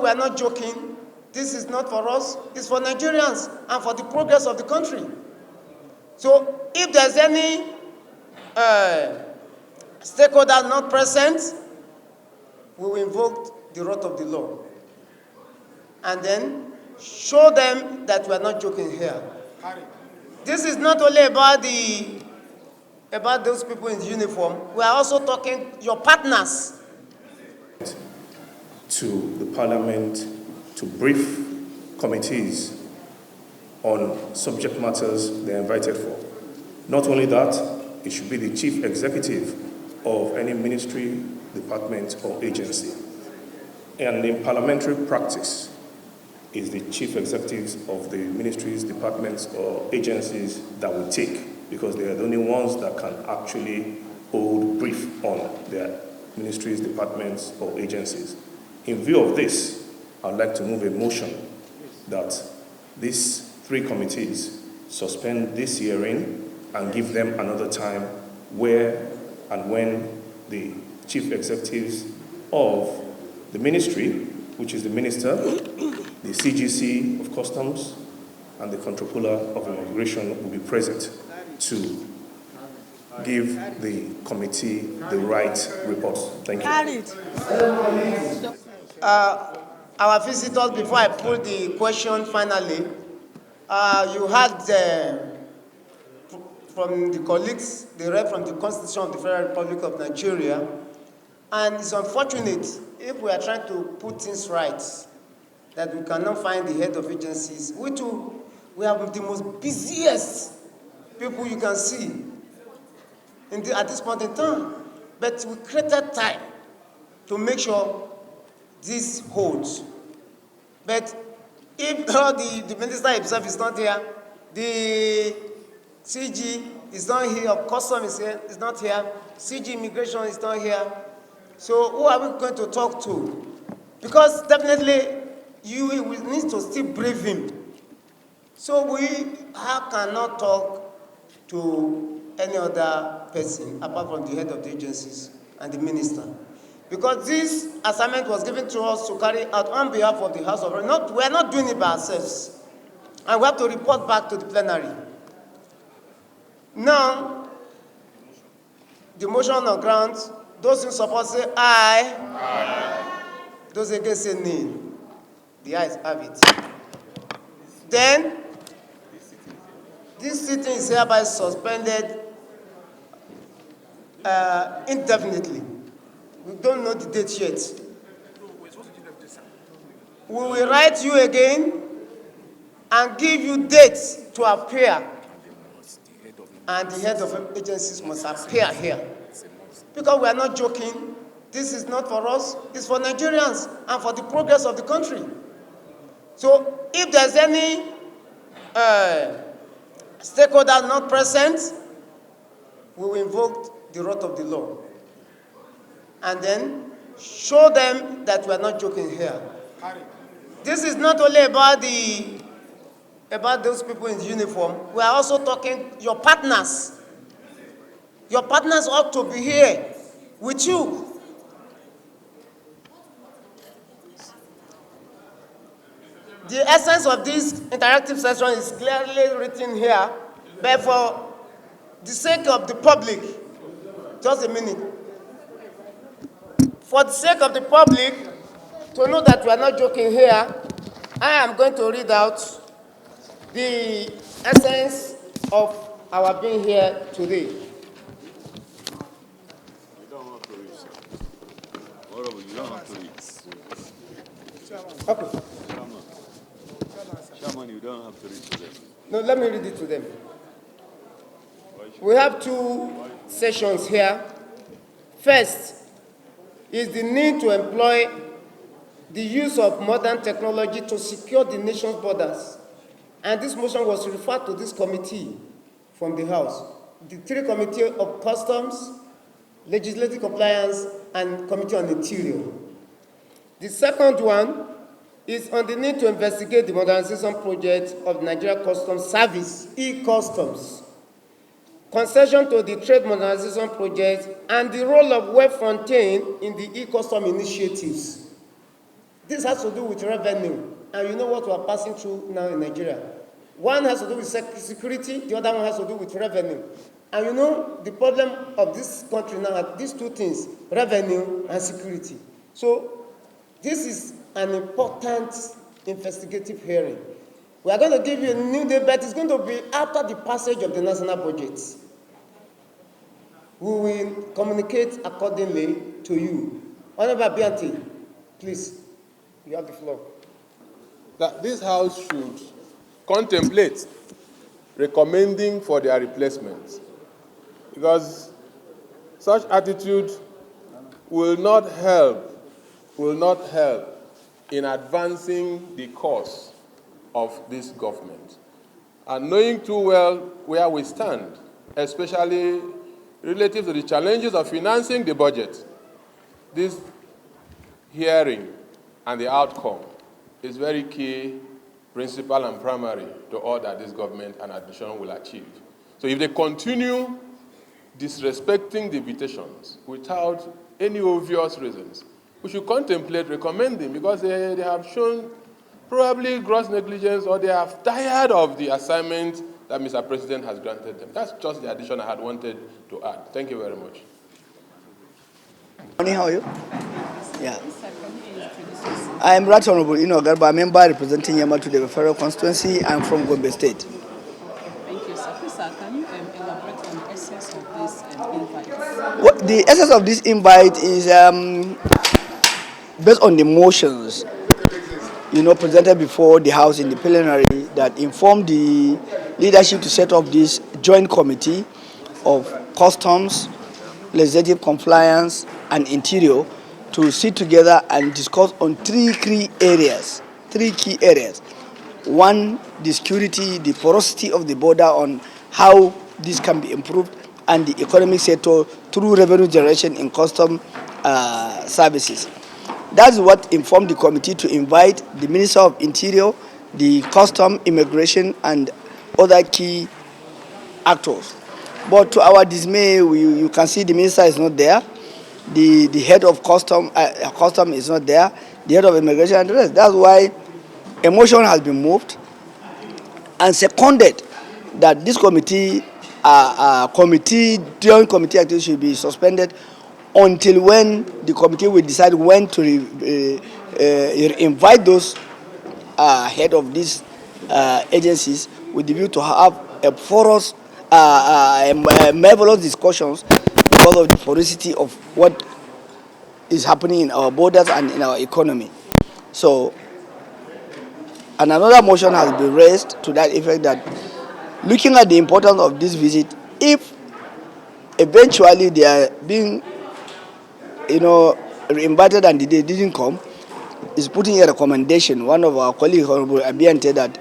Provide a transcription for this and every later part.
We are not joking. This is not for us. It's for Nigerians and for the progress of the country. So if there's any stakeholder not present, we will invoke the wrath of the law. And then show them that we are not joking here. This is not only about those people in uniform. We are also talking your partners. To the Parliament to brief committees on subject matters they are invited for. Not only that, it should be the chief executive of any ministry, department, or agency. And in parliamentary practice, is the chief executives of the ministries, departments, or agencies that will take, because they are the only ones that can actually hold brief on their ministries, departments, or agencies. In view of this, I'd like to move a motion that these three committees suspend this hearing and give them another time where and when the chief executives of the ministry, which is the minister, the CGC of Customs, and the Controller of Immigration will be present to give the committee the right report. Thank you. Our visitors, before I put the question finally, you had from the colleagues, they read from the Constitution of the Federal Republic of Nigeria, and it's unfortunate if we are trying to put things right that we cannot find the head of agencies. We have the most busiest people you can see at this point in time, but we created time to make sure this holds. But if the minister himself is not here, the CG is not here, Customs is not here, CG Immigration is not here, so who are we going to talk to? Because definitely you will need to still brief him. So we cannot talk to any other person apart from the head of the agencies and the minister. Because this assignment was given to us to carry out on behalf of the House of Representatives. We are not doing it by ourselves. And we have to report back to the plenary. Now, the motion on ground, those in support say aye. Aye. Those against say nay. The ayes have it. Then, this sitting is hereby suspended indefinitely. We don't know the date yet. We will write you again and give you dates to appear. And the head of agencies must appear here. Because we are not joking. This is not for us. It's for Nigerians and for the progress of the country. So if there's any stakeholder not present, we will invoke the wrath of the law. And then show them that we are not joking here. This is not only about those people in uniform. We are also talking your partners. Your partners ought to be here with you. The essence of this interactive session is clearly written here, but for the sake of the public, just a minute. For the sake of the public, to know that we are not joking here, I am going to read out the essence of our being here today. You don't have to read, sir. Whatever, you don't have to read. Okay. Chairman, you don't have to read to them. No, let me read it to them. We have two sessions here. First is the need to employ the use of modern technology to secure the nation's borders. And this motion was referred to this committee from the House. The three committees of Customs, Legislative Compliance, and Committee on Interior. The second one is on the need to investigate the modernization project of Nigeria Customs Service, e-Customs, concession to the trade modernization project, and the role of Web Frontier in the e-Custom initiatives. this has to do with revenue, and you know what we are passing through now in Nigeria. One has to do with security, the other one has to do with revenue. And you know the problem of this country now are these two things, revenue and security. So this is an important investigative hearing. We are going to give you a new date, but it's going to be after the passage of the national budget. We will communicate accordingly to you. Honorable Bianti, please, you have the floor. That this House should contemplate recommending for their replacement, because such attitude will not help in advancing the cause of this government. And knowing too well where we stand, especially relative to the challenges of financing the budget, this hearing and the outcome is very key, principal and primary to all that this government and administration will achieve. So if they continue disrespecting the invitations without any obvious reasons, we should contemplate recommending, because they have shown probably gross negligence, or they have tired of the assignment that Mr. President has granted them. That's just the addition I had wanted to add. Thank you very much. Morning, how are you? Yeah. I am Right Honorable Garba, member representing Yamatu the Federal Constituency. I am from Gombe State. Thank you, sir. Please, sir, can you elaborate on the essence of this invite? The essence of this invite is based on the motions, presented before the House in the plenary that informed the leadership to set up this joint committee of customs, legislative compliance, and interior to sit together and discuss on three key areas. One, the security, the porosity of the border, on how this can be improved, and the economic sector through revenue generation in custom services. That's what informed the committee to invite the Minister of Interior, the Custom, Immigration, and other key actors. But to our dismay, you can see the minister is not there. The head of custom is not there. The head of immigration and the rest. That's why a motion has been moved and seconded that this joint committee activity should be suspended until when the committee will decide when to invite those head of these agencies with the view to have a porous, marvelous discussions because of the porosity of what is happening in our borders and in our economy. So, and another motion has been raised to that effect, that looking at the importance of this visit, if eventually they are being invited and they didn't come, is putting a recommendation, one of our colleagues, Honorable Abiante, that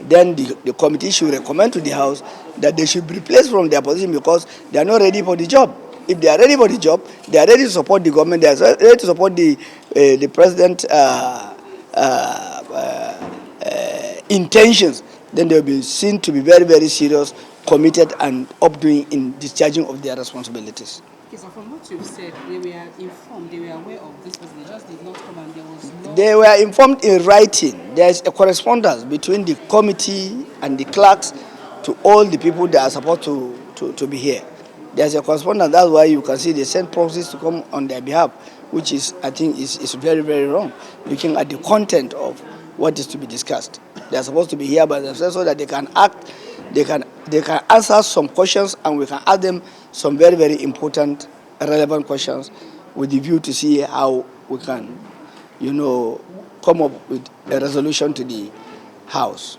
then the committee should recommend to the House that they should be replaced from their position because they are not ready for the job. If they are ready for the job, they are ready to support the government, they are ready to support the president's intentions, then they will be seen to be very, very serious, committed, and updoing in discharging of their responsibilities. Okay, so from what you've said, they were informed, they were aware of this, but they just did not come, and there was no... They were informed in writing. There is a correspondence between the committee and the clerks to all the people that are supposed to be here. There's a correspondence. That's why you can see they send proxies to come on their behalf, which is, I think, is very, very wrong, looking at the content of what is to be discussed. They are supposed to be here by themselves so that they can act, they can answer some questions, and we can ask them some very, very important, relevant questions with the view to see how we can, come up with a resolution to the House.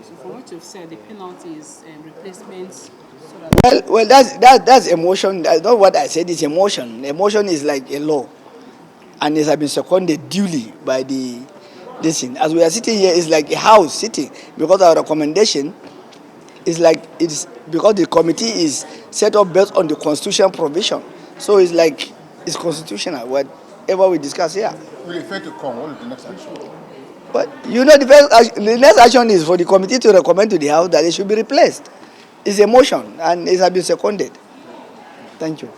So from what you've said, the penalty is replacements. So that Well, that's emotion. That's not what I said. It's emotion. Emotion is like a law, and it has been seconded duly by this thing. As we are sitting here, it's like a house sitting, because our recommendation is like it's because the committee is set up based on the constitutional provision. So it's like it's constitutional. Whatever we discuss here. Will it fail to come? What is the next action? But the next action is for the committee to recommend to the House that it should be replaced. It's a motion, and it has been seconded. Thank you.